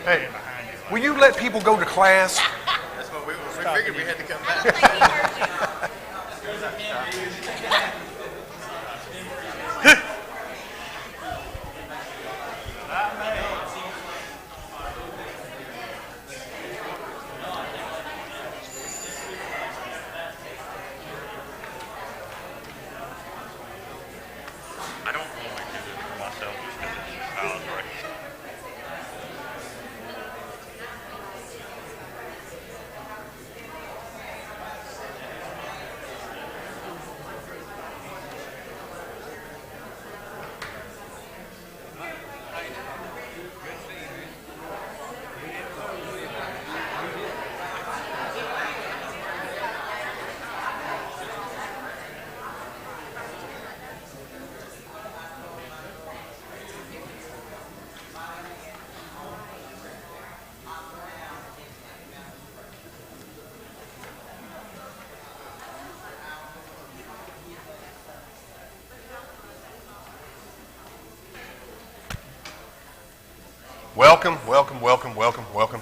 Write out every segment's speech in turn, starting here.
Hey, will you let people go to class? That's what we figured we had to come back. I don't normally do this for myself just because it's how I was raised. Welcome, welcome, welcome, welcome, welcome.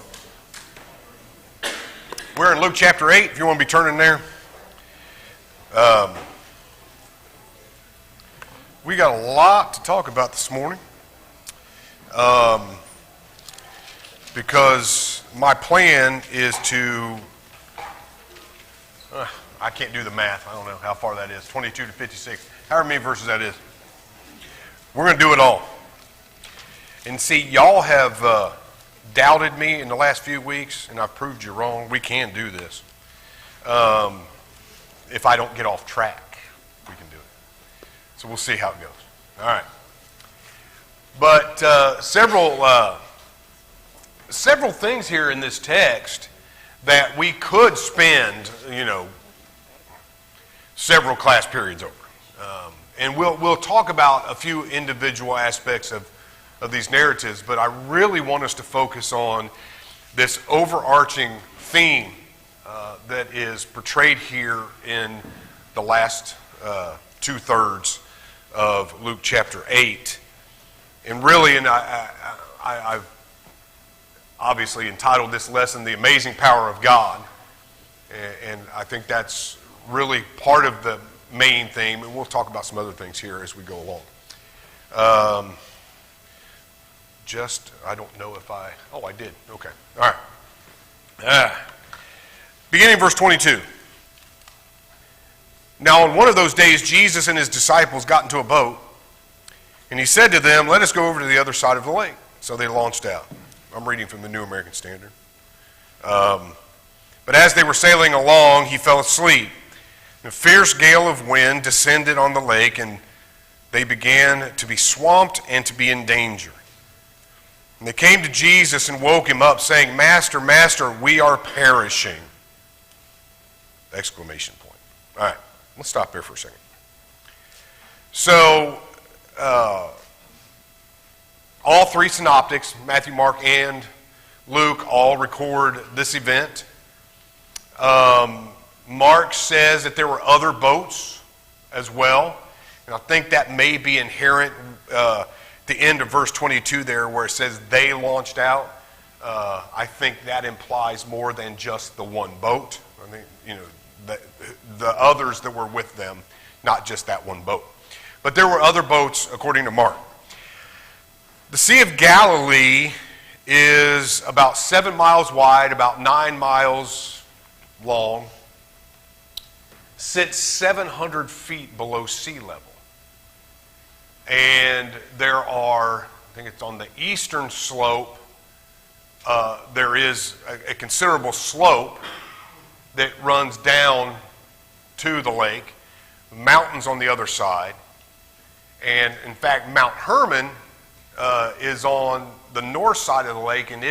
We're in Luke chapter 8, if you want to be turning there. We got a lot to talk about this morning. Because my plan is to, I can't do the math, I don't know how far that is, 22 to 56, however many verses that is. We're going to do it all. And see, y'all have doubted me in the last few weeks, and I've proved you wrong. We can do this. If I don't get off track, we can do it. So we'll see how it goes. All right. But several things here in this text that we could spend, several class periods over. And we'll talk about a few individual aspects of these narratives, but I really want us to focus on this overarching theme that is portrayed here in the last two-thirds of Luke chapter 8. And really, I've obviously entitled this lesson, The Amazing Power of God. And I think that's really part of the main theme, and we'll talk about some other things here as we go along. I don't know if I did. Okay. All right. Beginning verse 22. Now on one of those days, Jesus and his disciples got into a boat, and he said to them, "Let us go over to the other side of the lake." So they launched out. I'm reading from the New American Standard. But as they were sailing along, he fell asleep. A fierce gale of wind descended on the lake, and they began to be swamped and to be in danger. And they came to Jesus and woke him up, saying, "Master, Master, we are perishing." Exclamation point. All right, let's stop there for a second. So, all three synoptics, Matthew, Mark, and Luke, all record this event. Mark says that there were other boats as well, and I think that may be inherent the end of verse 22 there where it says they launched out. I think that implies more than just the one boat. I think, the others that were with them, not just that one boat. But there were other boats according to Mark. The Sea of Galilee is about 7 miles wide, about 9 miles long, sits 700 feet below sea level. And there are, I think it's on the eastern slope, there is a considerable slope that runs down to the lake, mountains on the other side. And in fact, Mount Hermon is on the north side of the lake, and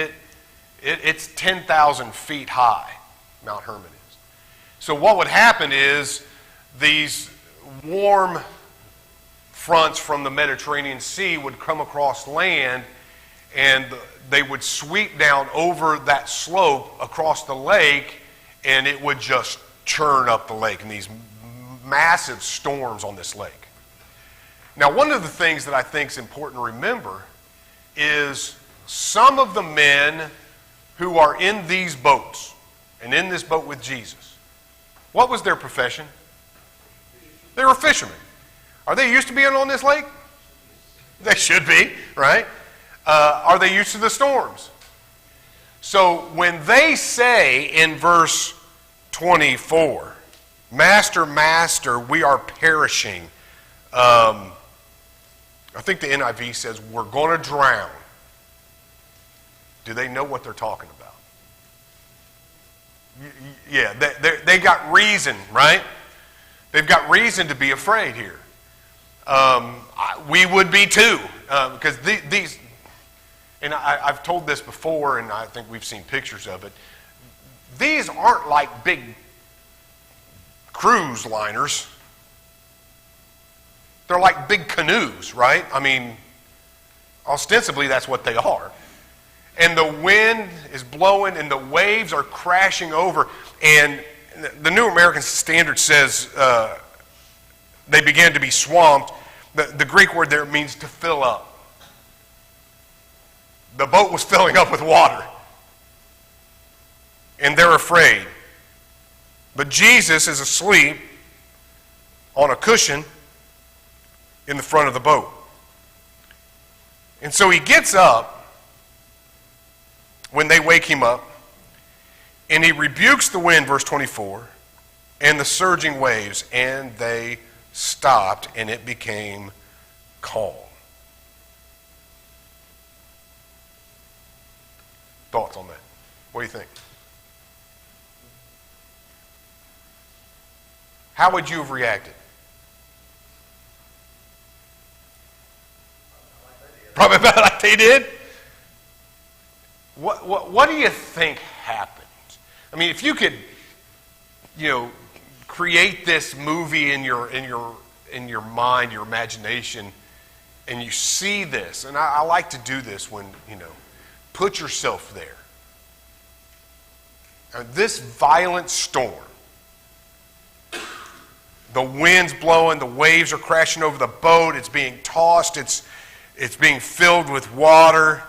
it's 10,000 feet high, Mount Hermon is. So what would happen is these warm fronts from the Mediterranean Sea would come across land, and they would sweep down over that slope across the lake, and it would just churn up the lake in these massive storms on this lake. Now, one of the things that I think is important to remember is some of the men who are in these boats and in this boat with Jesus, what was their profession? They were fishermen. Are they used to being on this lake? They should be, right? Are they used to the storms? So when they say in verse 24, Master, Master, we are perishing. I think the NIV says we're going to drown. Do they know what they're talking about? Yeah, they got reason, right? They've got reason to be afraid here. We would be too, because these, and I've told this before, and I think we've seen pictures of it. These aren't like big cruise liners. They're like big canoes, right? I mean, ostensibly that's what they are. And the wind is blowing and the waves are crashing over. And the New American Standard says they began to be swamped. The Greek word there means to fill up. The boat was filling up with water. And they're afraid. But Jesus is asleep on a cushion in the front of the boat. And so he gets up when they wake him up, and he rebukes the wind, verse 24, and the surging waves, and they stopped, and it became calm. Thoughts on that? What do you think? How would you have reacted? Probably about like they did? What do you think happened? I mean, if you could, create this movie in your mind, your imagination, and you see this, and I like to do this when, put yourself there. This violent storm, the wind's blowing, the waves are crashing over the boat, it's being tossed, it's being filled with water.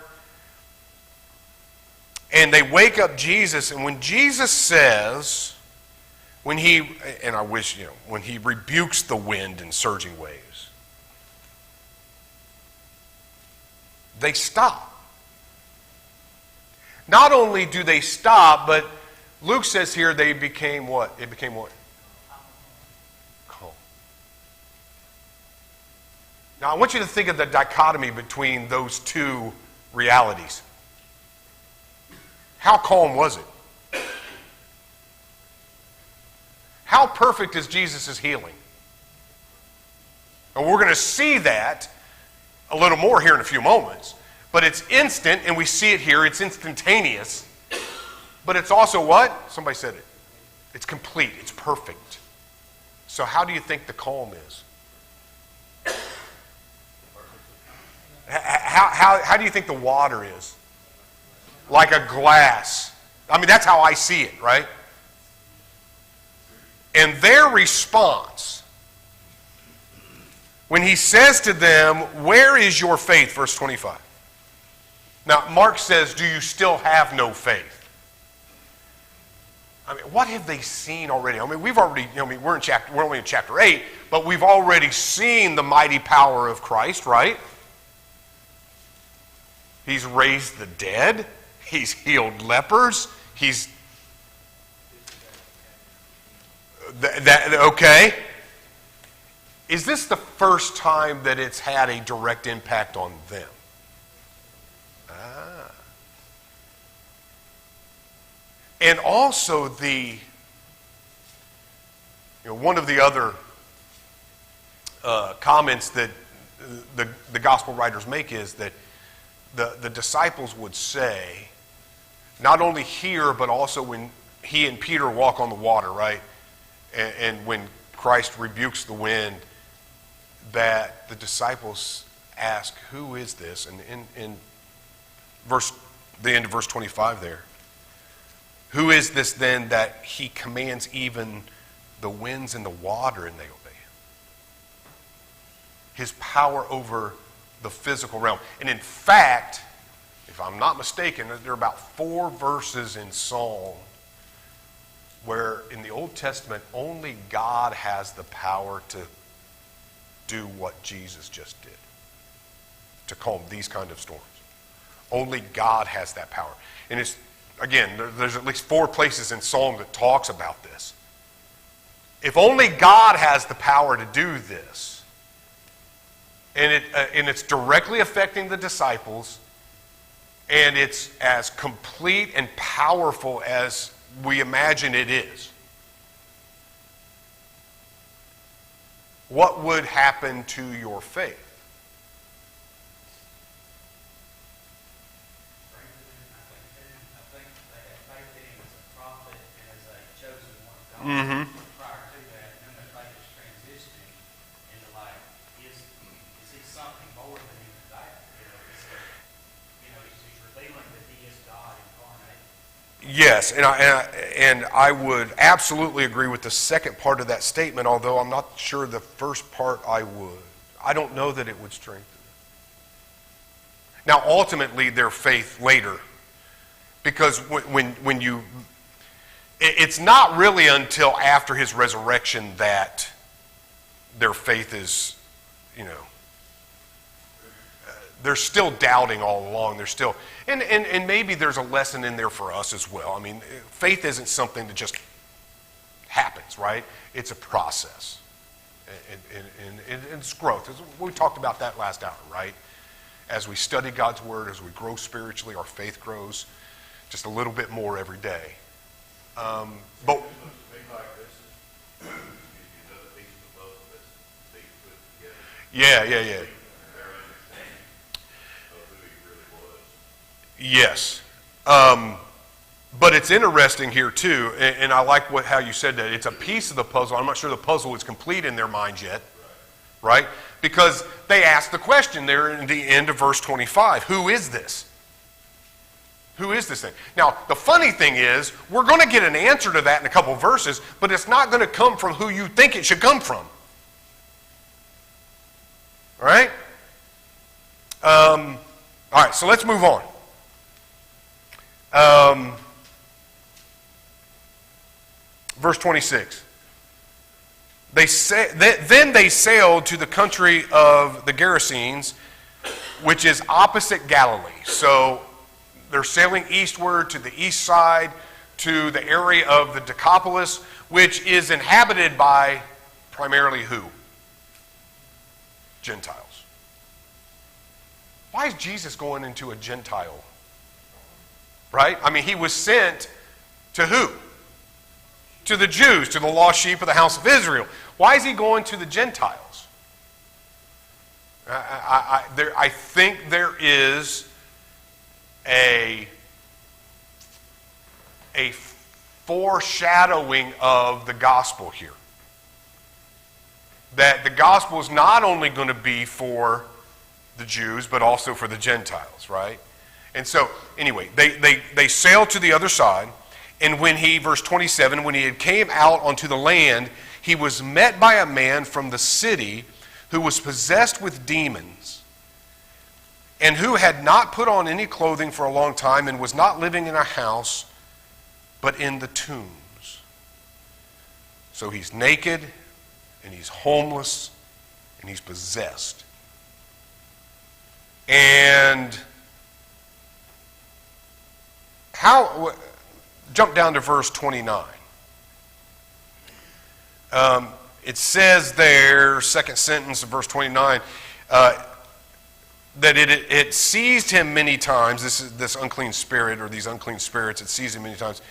And they wake up Jesus, and when Jesus says, when he rebukes the wind and surging waves, they stop. Not only do they stop, but Luke says here they became what? It became what? Calm. Now I want you to think of the dichotomy between those two realities. How calm was it? How perfect is Jesus' healing? And we're going to see that a little more here in a few moments. But it's instant, and we see it here. It's instantaneous. But it's also what? Somebody said it. It's complete. It's perfect. So how do you think the calm is? How do you think the water is? Like a glass. I mean, that's how I see it, right? And their response, when he says to them, where is your faith? Verse 25. Now, Mark says, do you still have no faith? I mean, what have they seen already? I mean, we're only in chapter 8, but we've already seen the mighty power of Christ, right? He's raised the dead. He's healed lepers. Okay. Is this the first time that it's had a direct impact on them? And also one of the other comments that the gospel writers make is that the disciples would say, not only here, but also when he and Peter walk on the water, right? And when Christ rebukes the wind, that the disciples ask, who is this? And in the end of verse 25 there, who is this then that he commands even the winds and the water and they obey him? His power over the physical realm. And in fact, if I'm not mistaken, there are about 4 verses in Psalm where in the Old Testament only God has the power to do what Jesus just did, to calm these kind of storms. Only God has that power. And it's, again, there's at least 4 places in Psalm that talks about this. If only God has the power to do this, and it's directly affecting the disciples, and it's as complete and powerful as we imagine it is, what would happen to your faith? Mm-hmm. Prior to that, and then the faith is transitioning into like, is he something more than even that? He's revealing that he is God incarnate. Yes, and I would absolutely agree with the second part of that statement, although I'm not sure the first part I would. I don't know that it would strengthen it. Now, ultimately, their faith later, because when you... It's not really until after his resurrection that their faith is, they're still doubting all along. They're still, and maybe there's a lesson in there for us as well. I mean, faith isn't something that just happens, right? It's a process, and it's growth. We talked about that last hour, right? As we study God's Word, as we grow spiritually, our faith grows just a little bit more every day. But yeah. Yes. But it's interesting here too, and I like how you said that. It's a piece of the puzzle. I'm not sure the puzzle is complete in their minds yet, right? Because they ask the question there in the end of verse 25, who is this? Who is this thing? Now, the funny thing is, we're going to get an answer to that in a couple of verses, but it's not going to come from who you think it should come from. All right? All right, so let's move on. Verse 26. Then they sailed to the country of the Gerasenes, which is opposite Galilee. So they're sailing eastward to the east side, to the area of the Decapolis, which is inhabited by primarily who? Gentiles. Why is Jesus going into a Gentile? Right? I mean, he was sent to who? To the Jews, to the lost sheep of the house of Israel. Why is he going to the Gentiles? I think there is a foreshadowing of the gospel here. That the gospel is not only going to be for the Jews, but also for the Gentiles, right? And so, anyway, they sailed to the other side, and when verse 27, when he had came out onto the land, he was met by a man from the city who was possessed with demons, and who had not put on any clothing for a long time, and was not living in a house, but in the tombs. So he's naked, and he's homeless, and he's possessed. And jump down to verse 29. It says there, second sentence of verse 29, that it seized him many times, this unclean spirit, or these unclean spirits, it seized him many times.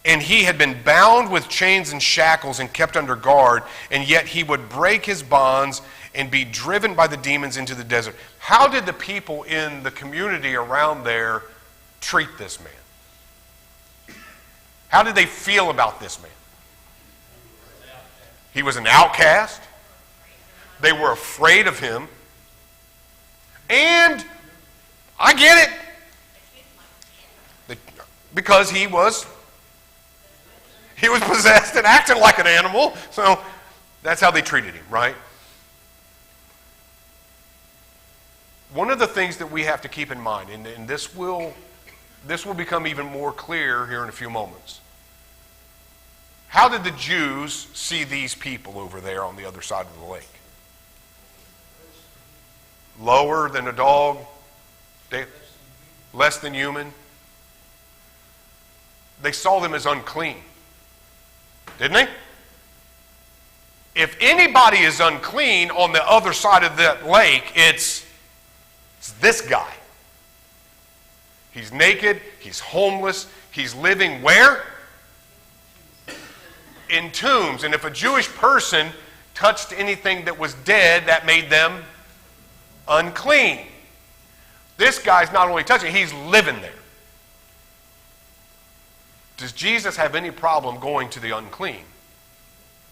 And he had been bound with chains and shackles and kept under guard, and yet he would break his bonds and be driven by the demons into the desert. How did the people in the community around there treat this man? How did they feel about this man? He was an outcast. They were afraid of him. And I get it. Because he was possessed and acted like an animal. So that's how they treated him, right? one of the things that we have to keep in mind, and this will become even more clear here in a few moments. How did the Jews see these people over there on the other side of the lake? Lower than a dog? Less than human? They saw them as unclean. Didn't they? If anybody is unclean on the other side of that lake, it's this guy. He's naked, he's homeless, he's living where? In tombs. And if a Jewish person touched anything that was dead, that made them unclean. This guy's not only touching, he's living there. Does Jesus have any problem going to the unclean?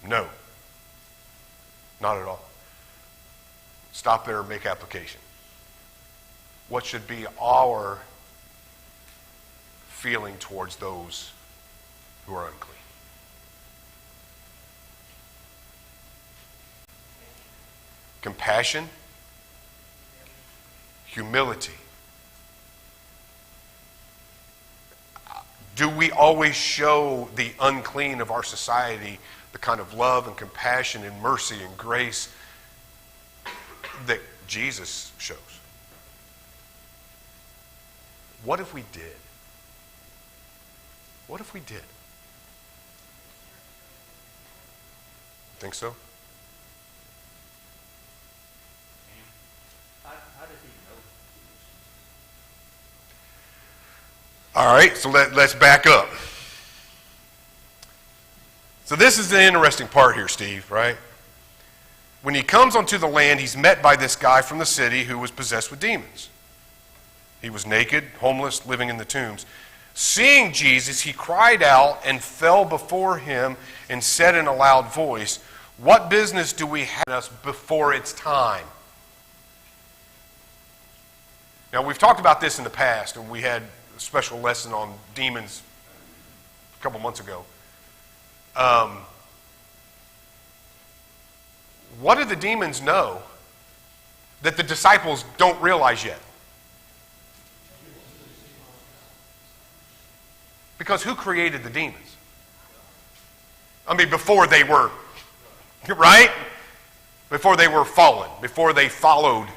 No. Not at all. Stop there and make application. What should be our feeling towards those who are unclean? Compassion, humility. Do we always show the unclean of our society the kind of love and compassion and mercy and grace that Jesus shows? What if we did? What if we did? Think so? How does he know? All right, so let's back up. So this is the interesting part here, Steve, right? When he comes onto the land, he's met by this guy from the city who was possessed with demons. He was naked, homeless, living in the tombs. Seeing Jesus, he cried out and fell before him and said in a loud voice, "What business do we have us before it's time?" Now, we've talked about this in the past, and we had a special lesson on demons a couple months ago. What do the demons know that the disciples don't realize yet? Because who created the demons? I mean, before they were, right? Before they were fallen, before they followed.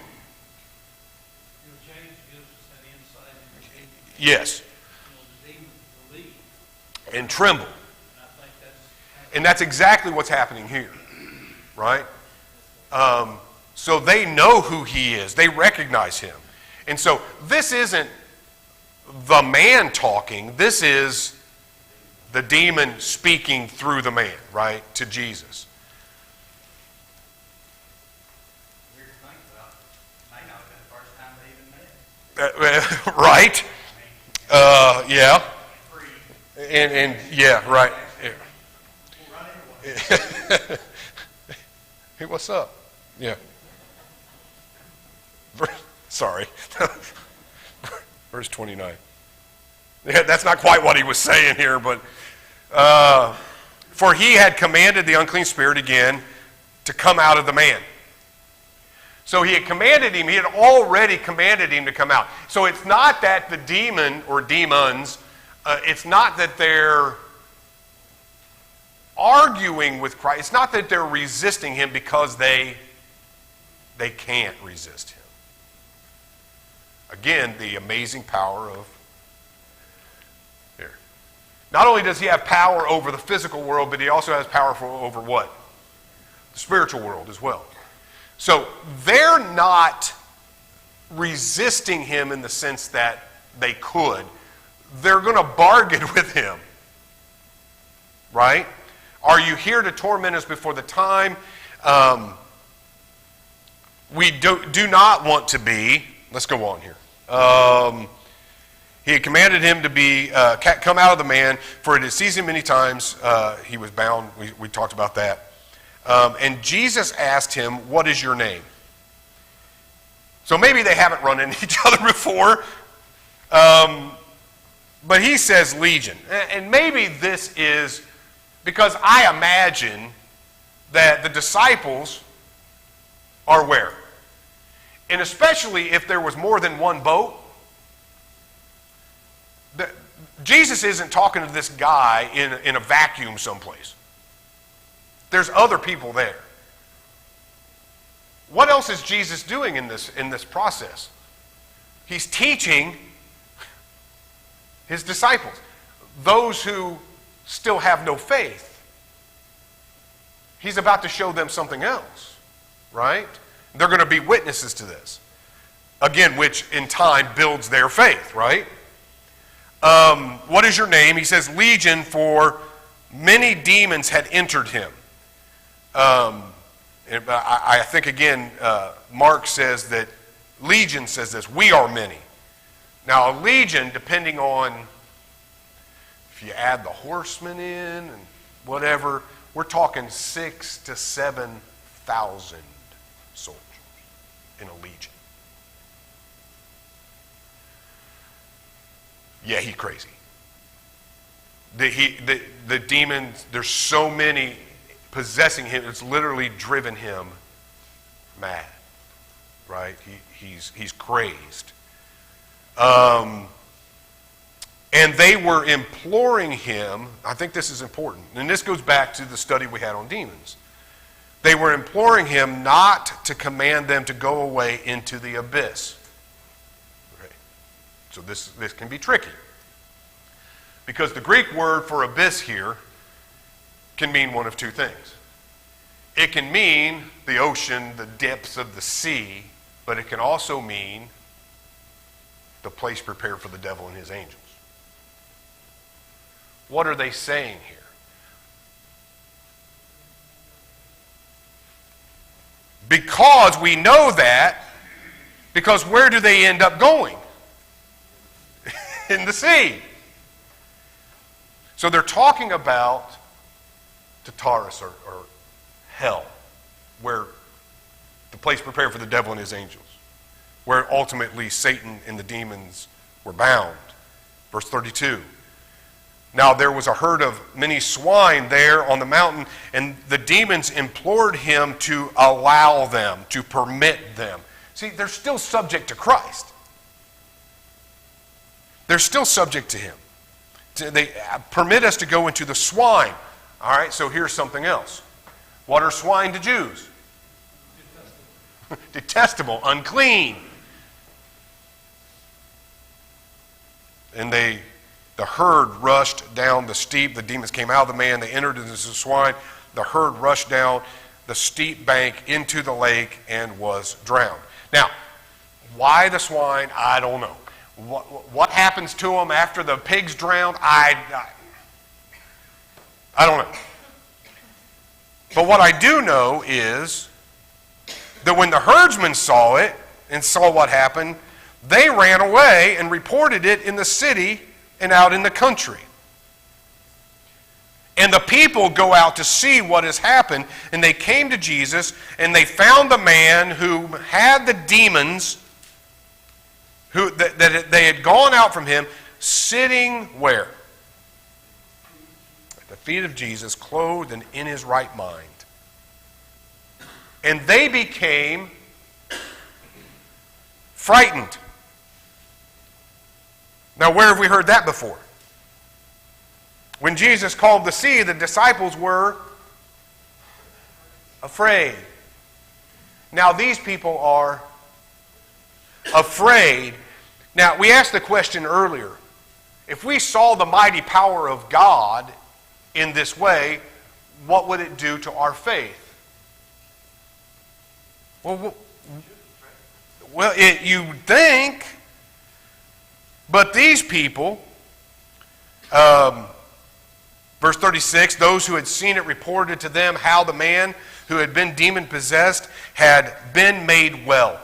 James gives us that insight into Yes. the demons believe. And tremble. And I think that's And that's exactly what's happening here, right? So they know who he is. They recognize him. And so this isn't the man talking. This is the demon speaking through the man, right, to Jesus. weird to think about. May not have been the first time they even met. Right? Yeah. Free. And yeah, right. Yeah. We'll run into one. Hey, what's up? Yeah. Sorry. Verse 29. Yeah, that's not quite what he was saying here, but for he had commanded the unclean spirit again to come out of the man. So he had commanded him, he had already commanded him to come out. So it's not that the demon or demons, it's not that they're arguing with Christ. It's not that they're resisting him because they can't resist him. Again, the amazing power of here. Not only does he have power over the physical world, but he also has power over what? The spiritual world as well. So they're not resisting him in the sense that they could. They're going to bargain with him. Right? Are you here to torment us before the time? We do not want to be. Let's go on here. He had commanded him to be come out of the man, for it had seized him many times. He was bound. We talked about that. And Jesus asked him, "What is your name?" So maybe they haven't run into each other before. But he says Legion. And maybe this is because I imagine that the disciples are where? And especially if there was more than one boat. Jesus isn't talking to this guy in a vacuum someplace. There's other people there. What else is Jesus doing in this process? He's teaching his disciples, those who still have no faith. He's about to show them something else, right? They're going to be witnesses to this. Again, which in time builds their faith, right? What is your name? He says, Legion, for many demons had entered him. I think, again, Mark says that, Legion says this, we are many. Now, a legion, depending on if you add the horsemen in and whatever, we're talking 6,000 to 7,000 soldiers in a legion. Yeah, he's crazy. The demons, there's so many possessing him, it's literally driven him mad, right? He's crazed. And they were imploring him, I think this is important, and this goes back to the study we had on demons. They were imploring him not to command them to go away into the abyss. Okay. So this can be tricky. Because the Greek word for abyss here can mean one of two things. It can mean the ocean, the depths of the sea, but it can also mean the place prepared for the devil and his angels. What are they saying here? Because we know that, because where do they end up going? In the sea. So they're talking about Tartarus or hell, where the place prepared for the devil and his angels, where ultimately Satan and the demons were bound. Verse 32. Now there was a herd of many swine there on the mountain, and the demons implored him to allow them, to permit them. See, they're still subject to Christ. They're still subject to him. They permit us to go into the swine. All right, so here's something else. What are swine to Jews? Detestable, unclean. And the herd rushed down the steep. The demons came out of the man. They entered into the swine. The herd rushed down the steep bank into the lake and was drowned. Now, why the swine? I don't know. What happens to them after the pigs drowned? I don't know. But what I do know is that when the herdsmen saw it and saw what happened, they ran away and reported it in the city and out in the country. And the people go out to see what has happened, and they came to Jesus, and they found the man who had the demons, that they had gone out from him, sitting where? At the feet of Jesus, clothed and in his right mind. And they became frightened. Now, where have we heard that before? When Jesus called the sea, the disciples were afraid. Now, these people are afraid. Now, we asked the question earlier. If we saw the mighty power of God in this way, what would it do to our faith? Well, you think, but these people, verse 36, those who had seen it reported to them how the man who had been demon-possessed had been made well.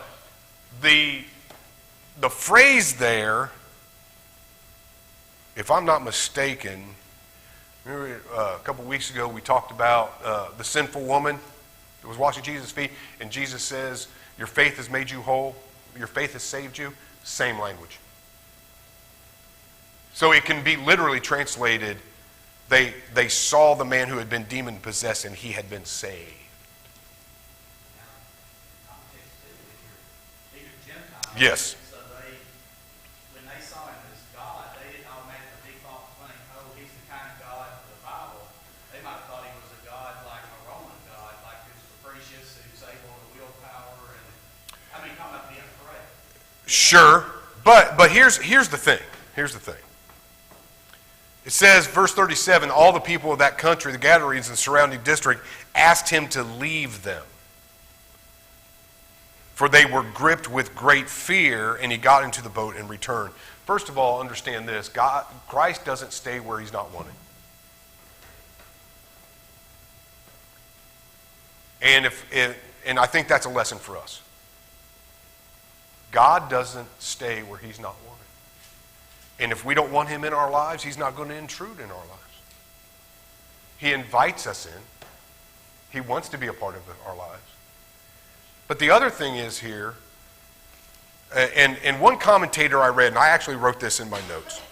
The phrase there, if I'm not mistaken, remember a couple weeks ago we talked about the sinful woman that was washing Jesus' feet, and Jesus says, your faith has made you whole, your faith has saved you. Same language. So it can be literally translated, they saw the man who had been demon-possessed and he had been saved. Context too, if you're Yes. So when they saw him as God, they didn't automatically default to think, oh, he's the kind of God of the Bible. They might have thought he was a God like a Roman God, like who's capricious, who's able to wield power, and talking about being afraid. Sure, but here's the thing. Here's the thing. It says, verse 37, all the people of that country, the Gadarenes and surrounding district, asked him to leave them. For they were gripped with great fear, and he got into the boat and returned. First of all, understand this. Christ doesn't stay where he's not wanted. And I think that's a lesson for us. God doesn't stay where he's not wanted. And if we don't want him in our lives, he's not going to intrude in our lives. He invites us in. He wants to be a part of our lives. But the other thing is here, and one commentator I read, and I actually wrote this in my notes.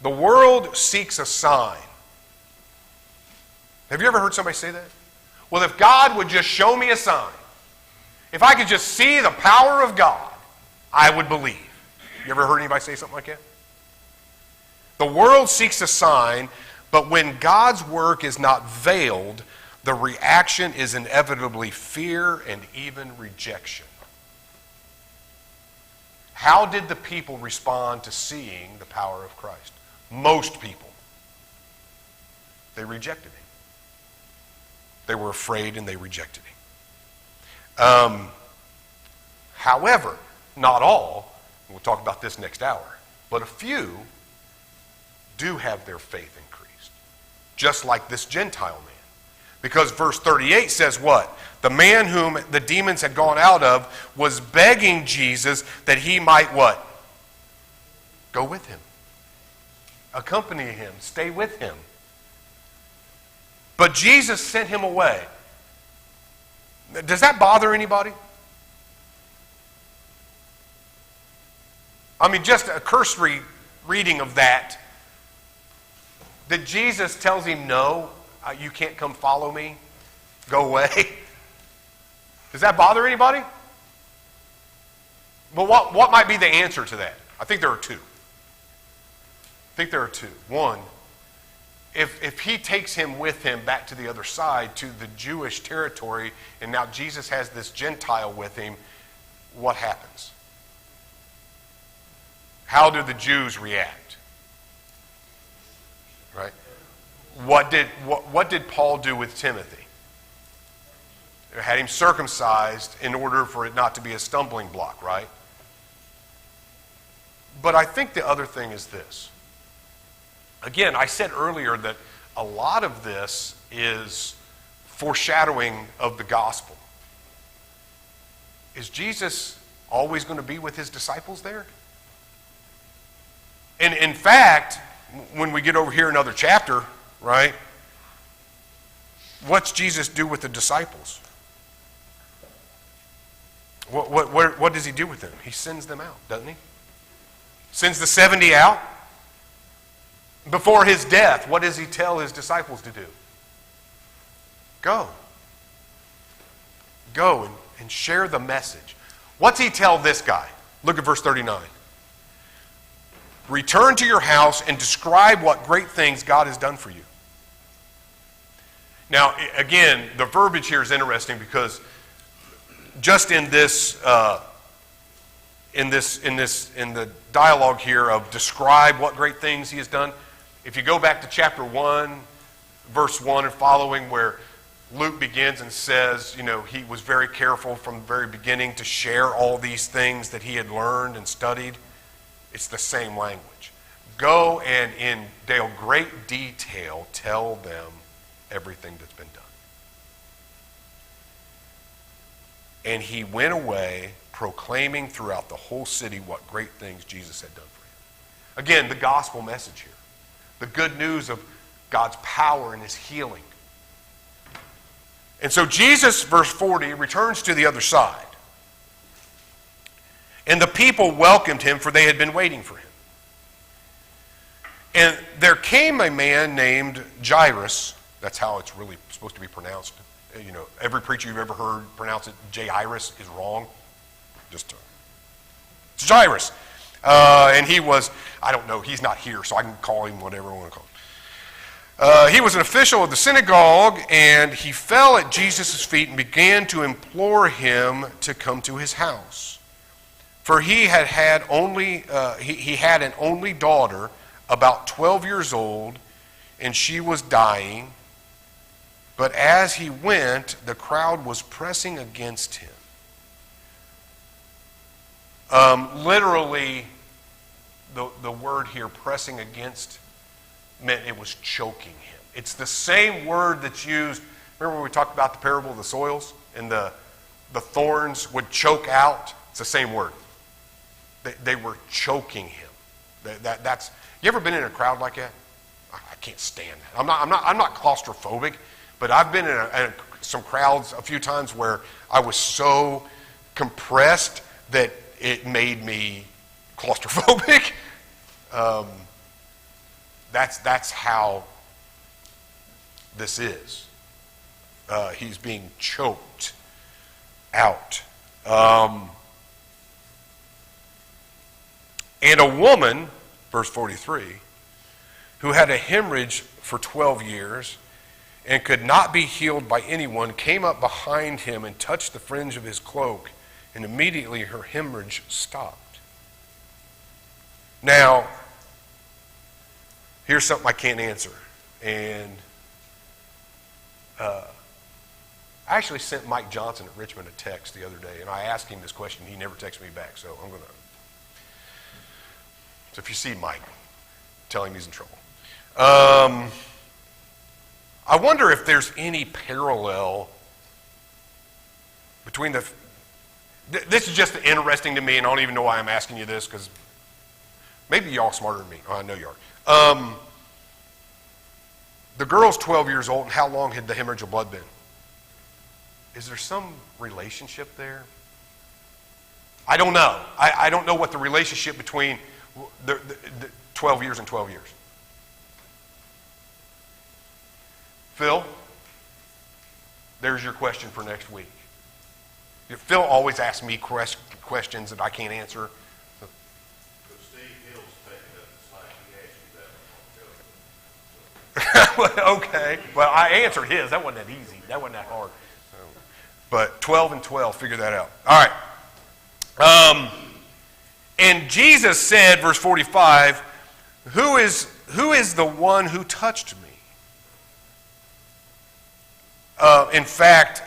The world seeks a sign. Have you ever heard somebody say that? Well, if God would just show me a sign, if I could just see the power of God, I would believe. You ever heard anybody say something like that? The world seeks a sign, but when God's work is not veiled, the reaction is inevitably fear and even rejection. How did the people respond to seeing the power of Christ? Most people. They rejected him. They were afraid and they rejected him. However, not all, we'll talk about this next hour, but a few do have their faith increased. Just like this Gentile man. Because verse 38 says what? The man whom the demons had gone out of was begging Jesus that he might what? Go with him. Accompany him. Stay with him. But Jesus sent him away. Does that bother anybody? I mean, just a cursory reading of that. That Jesus tells him, no, you can't come follow me. Go away. Does that bother anybody? But what might be the answer to that? I think there are two. One, if he takes him with him back to the other side, to the Jewish territory, and now Jesus has this Gentile with him, what happens? How do the Jews react? Right? What did Paul do with Timothy? They had him circumcised in order for it not to be a stumbling block, right? But I think the other thing is this. Again, I said earlier that a lot of this is foreshadowing of the gospel. Is Jesus always going to be with his disciples there? And in fact, when we get over here another chapter, right? What's Jesus do with the disciples? What does he do with them? He sends them out, doesn't he? Sends the 70 out. Before his death, what does he tell his disciples to do? Go. Go and share the message. What's he tell this guy? Look at verse 39. Return to your house and describe what great things God has done for you. Now, again, the verbiage here is interesting because just in the dialogue here of describe what great things he has done, if you go back to chapter 1, verse 1 and following, where Luke begins and says, he was very careful from the very beginning to share all these things that he had learned and studied. It's the same language. Go and in great detail tell them everything that's been done. And he went away proclaiming throughout the whole city what great things Jesus had done for him. Again, the gospel message here. The good news of God's power and his healing. And so Jesus, verse 40, returns to the other side. And the people welcomed him, for they had been waiting for him. And there came a man named Jairus, that's how it's really supposed to be pronounced, every preacher you've ever heard pronounce it Jairus is wrong. Just it's Jairus. And he was, I don't know, he's not here, so I can call him whatever I want to call him. He was an official of the synagogue, and he fell at Jesus' feet and began to implore him to come to his house. For he had an only daughter, about 12 years old, and she was dying. But as he went, the crowd was pressing against him. Literally, the word here, pressing against, meant it was choking him. It's the same word that's used. Remember when we talked about the parable of the soils and the thorns would choke out? It's the same word. They were choking him. That's. You ever been in a crowd like that? I can't stand that. I'm not claustrophobic, but I've been in some crowds a few times where I was so compressed that it made me claustrophobic. That's how this is. He's being choked out. And a woman, verse 43, who had a hemorrhage for 12 years and could not be healed by anyone, came up behind him and touched the fringe of his cloak, and immediately her hemorrhage stopped. Now, here's something I can't answer. And I actually sent Mike Johnson at Richmond a text the other day, and I asked him this question. He never texted me back, so I'm going to. So if you see Mike, tell him he's in trouble. I wonder if there's any parallel between the... This is just interesting to me, and I don't even know why I'm asking you this, because maybe y'all smarter than me. Oh, I know you are. The girl's 12 years old, and how long had the hemorrhage of blood been? Is there some relationship there? I don't know. I don't know what the relationship between the 12 years and 12 years. Phil, there's your question for next week. Phil always asks me questions that I can't answer. Okay. Well, I answered his. That wasn't that easy. That wasn't that hard. But 12 and 12, figure that out. All right. And Jesus said, verse 45, who is the one who touched me? In fact,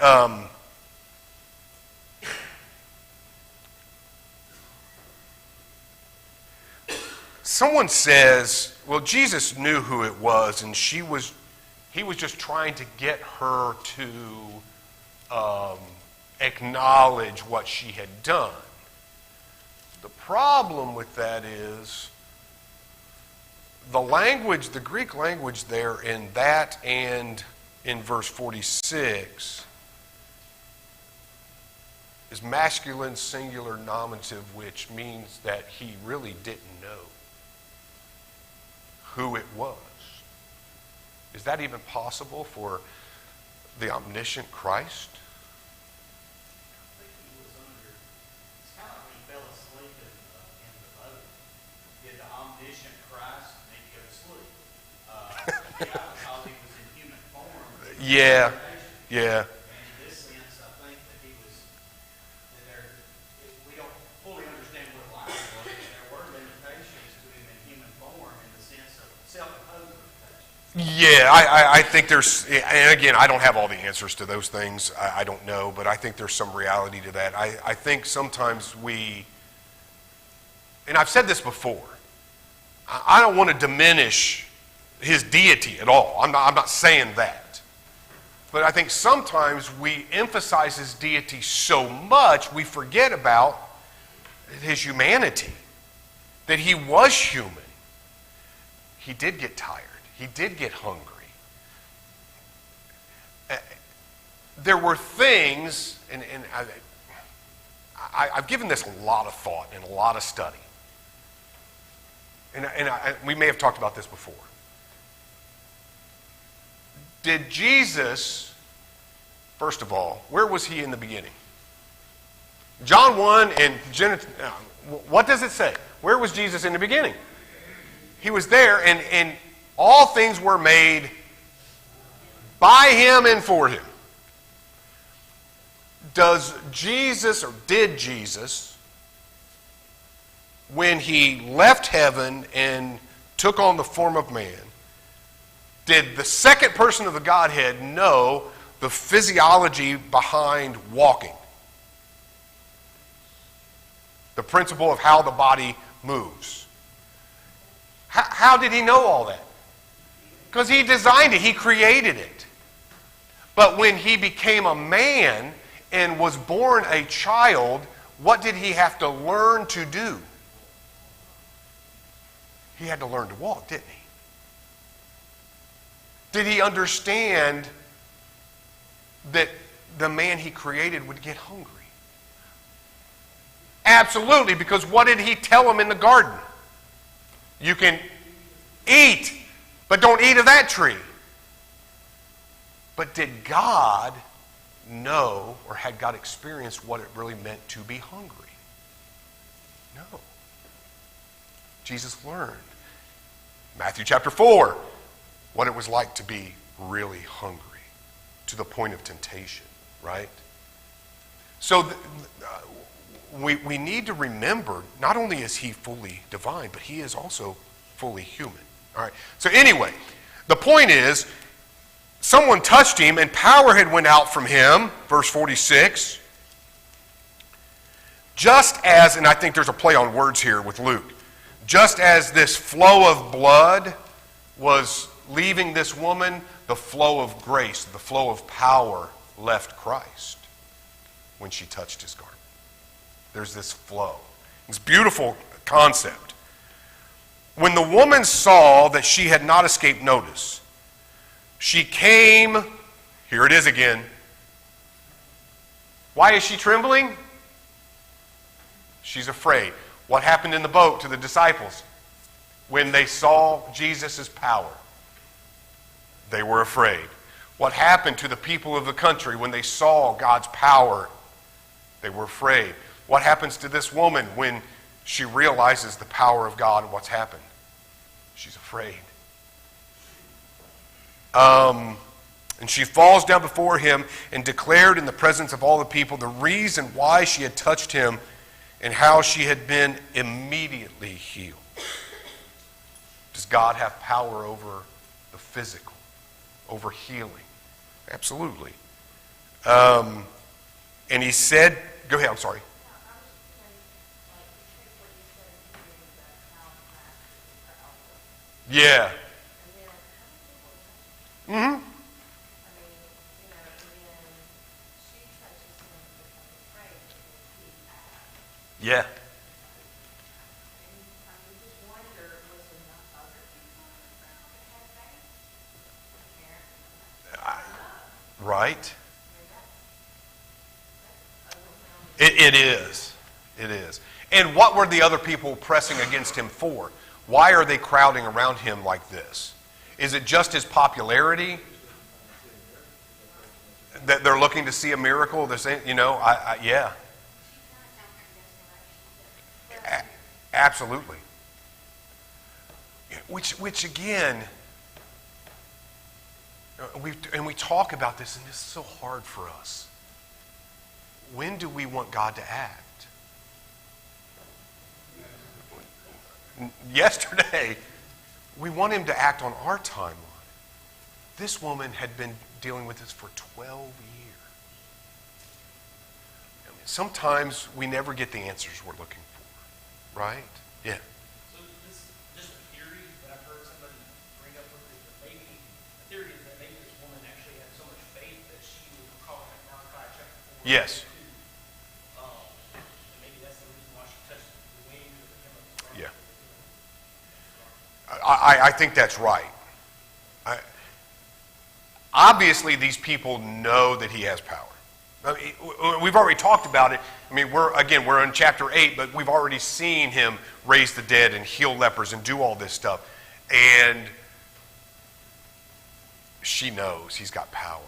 someone says, well, Jesus knew who it was, and he was just trying to get her to acknowledge what she had done. The problem with that is the language, the Greek language there in that and in verse 46 is masculine singular nominative, which means that he really didn't know who it was. Is that even possible for the omniscient Christ? It's kind of like when he fell asleep in the boat. Did the omniscient Christ make you go to sleep? Because he was in human form. Yeah. And in this sense, I think that we don't fully understand what life was, but there were limitations to him in human form in the sense of self-imposed limitations. Yeah, I think there's, and again, I don't have all the answers to those things. I don't know, but I think there's some reality to that. I think sometimes and I've said this before, I don't want to diminish his deity at all. I'm not saying that. But I think sometimes we emphasize his deity so much, we forget about his humanity. That he was human. He did get tired. He did get hungry. There were things, and I've given this a lot of thought and a lot of study. And we may have talked about this before. Did Jesus First of all, where was he in the beginning? John 1 and what does it say? Where was Jesus in the beginning? He was there, and all things were made by him and for him. Does Jesus, or did Jesus, when he left heaven and took on the form of man, did the second person of the Godhead know the physiology behind walking? The principle of how the body moves. How did he know all that? Because he designed it, he created it. But when he became a man and was born a child, what did he have to learn to do? He had to learn to walk, didn't he? Did he understand that the man he created would get hungry? Absolutely, because what did he tell him in the garden? You can eat, but don't eat of that tree. But did God know, or had God experienced what it really meant to be hungry? No. Jesus learned. Matthew chapter 4, what it was like to be really hungry, to the point of temptation, right? So we need to remember, not only is he fully divine, but he is also fully human. All right. So anyway, the point is, someone touched him and power had went out from him, verse 46. Just as, and I think there's a play on words here with Luke, just as this flow of blood was leaving this woman, the flow of grace, the flow of power left Christ when she touched his garment. There's this flow. It's a beautiful concept. When the woman saw that she had not escaped notice, she came, here it is again. Why is she trembling? She's afraid. What happened in the boat to the disciples? When they saw Jesus' power, they were afraid. What happened to the people of the country when they saw God's power? They were afraid. What happens to this woman when she realizes the power of God and what's happened? She's afraid. And she falls down before him and declared in the presence of all the people the reason why she had touched him and how she had been immediately healed. Does God have power over the physical, over healing? Absolutely. And he said, go ahead, I'm sorry. Yeah. Mm-hmm. Yeah. Right. It is. It is. And what were the other people pressing against him for? Why are they crowding around him like this? Is it just his popularity? That they're looking to see a miracle? They're saying, yeah. Absolutely. Which again, we talk about this, and it's so hard for us. When do we want God to act? Yesterday, we want him to act on our timeline. This woman had been dealing with this for 12 years. Sometimes we never get the answers we're looking for, right? Yeah. So this just a theory that I've heard somebody bring up with is that maybe the theory is that maybe this woman actually had so much faith that she would recall like Malachi chapter 4. Yes. And maybe that's the reason why she touched the wing or the hem of the garment. Yeah. I think that's right. Obviously, these people know that he has power. I mean, we've already talked about it. I mean, we're in chapter 8, but we've already seen him raise the dead and heal lepers and do all this stuff. And she knows he's got power.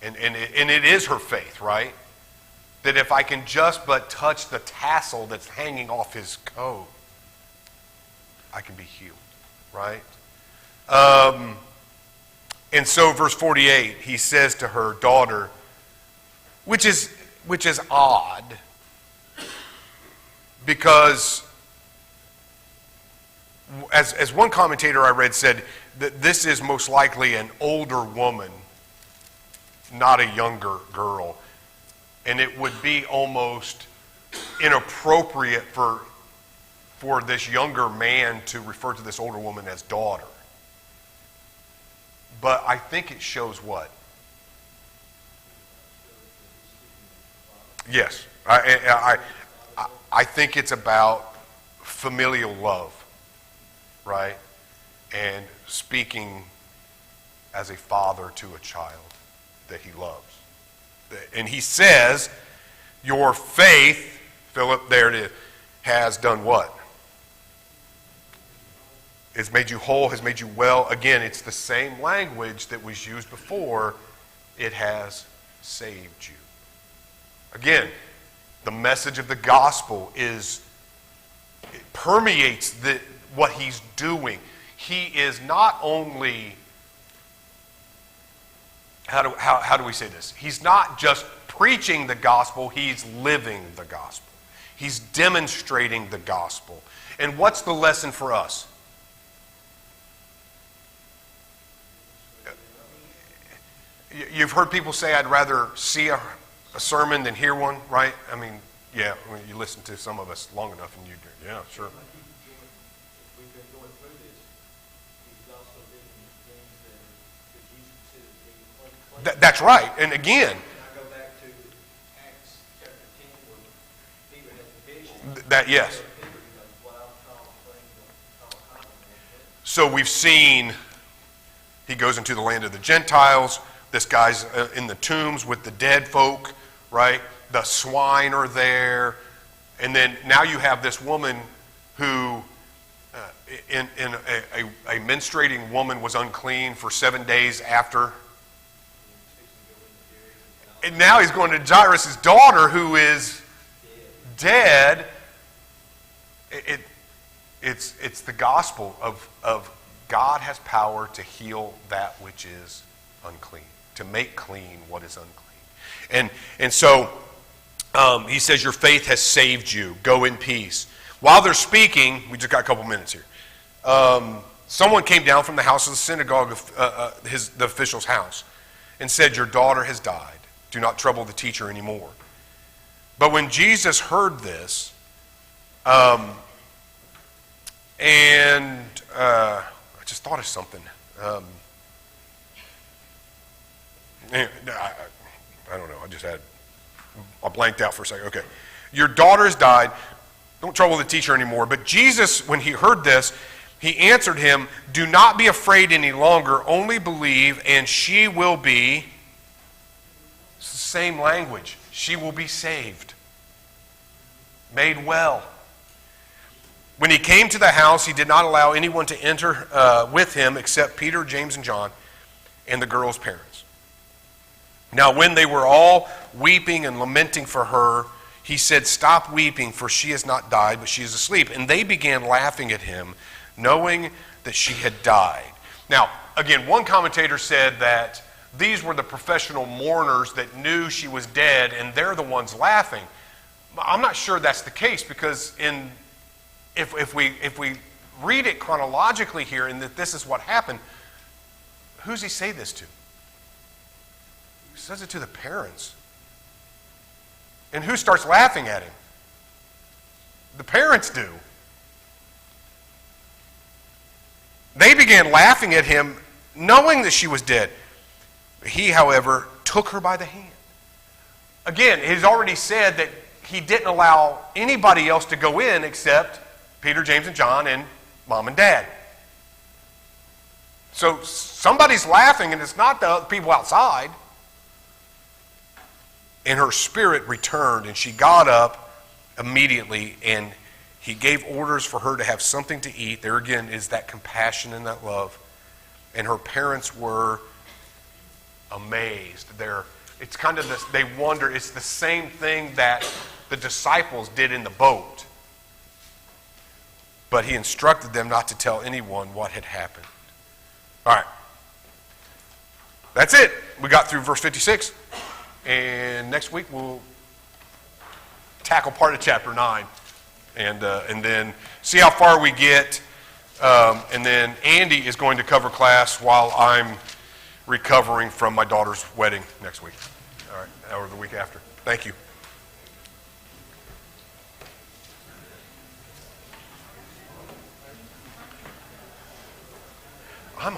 And it is her faith, right? That if I can just but touch the tassel that's hanging off his coat, I can be healed, right? And so verse 48, he says to her, daughter, which is odd, because as one commentator I read said, that this is most likely an older woman, not a younger girl. And it would be almost inappropriate for this younger man to refer to this older woman as daughter. But I think it shows what? Yes. I think it's about familial love, right? And speaking as a father to a child that he loves. And he says, your faith, Philip, there it is, has done what? It's made you whole, has made you well. Again, it's the same language that was used before. It has saved you. Again, the message of the gospel it permeates what he's doing. He is not only, how do we say this? He's not just preaching the gospel, he's living the gospel. He's demonstrating the gospel. And what's the lesson for us? You've heard people say, I'd rather see a sermon than hear one, right? I mean, yeah, when you listen to some of us long enough and you go, yeah, sure. We've been going through this. He's also given things that you consider to be clean. That's right. And again, I go back to Acts chapter 10 where Peter has the vision. yes. Peter, what I'll call common. So we've seen, he goes into the land of the Gentiles. This guy's in the tombs with the dead folk, right? The swine are there. And then now you have this woman who, a menstruating woman was unclean for 7 days after. And now he's going to Jairus' daughter who is dead. It's the gospel of God has power to heal that which is unclean, to make clean what is unclean. And so he says, your faith has saved you. Go in peace. While they're speaking, we just got a couple minutes here. Someone came down from the house of the synagogue, the official's house, and said, your daughter has died. Do not trouble the teacher anymore. But when Jesus heard this, I just thought of something. I don't know. I blanked out for a second. Okay. Your daughter has died. Don't trouble the teacher anymore. But Jesus, when he heard this, he answered him, do not be afraid any longer. Only believe, and she will be, it's the same language, she will be saved, made well. When he came to the house, he did not allow anyone to enter with him except Peter, James, and John, and the girl's parents. Now when they were all weeping and lamenting for her, he said, stop weeping, for she has not died, but she is asleep. And they began laughing at him, knowing that she had died. Now, again, one commentator said that these were the professional mourners that knew she was dead, and they're the ones laughing. I'm not sure that's the case, because if we read it chronologically here, and that this is what happened, who's he say this to? He says it to the parents. And who starts laughing at him? The parents do. They began laughing at him, knowing that she was dead. He, however, took her by the hand. Again, he's already said that he didn't allow anybody else to go in except Peter, James, and John, and mom and dad. So somebody's laughing, and it's not the people outside. And her spirit returned, and she got up immediately, and he gave orders for her to have something to eat. There again is that compassion and that love. And her parents were amazed. It's kind of this, they wonder, it's the same thing that the disciples did in the boat. But he instructed them not to tell anyone what had happened. All right. That's it. We got through verse 56. And next week we'll tackle part of chapter 9. And then see how far we get. And then Andy is going to cover class while I'm recovering from my daughter's wedding next week. All right, or the week after. Thank you. I'm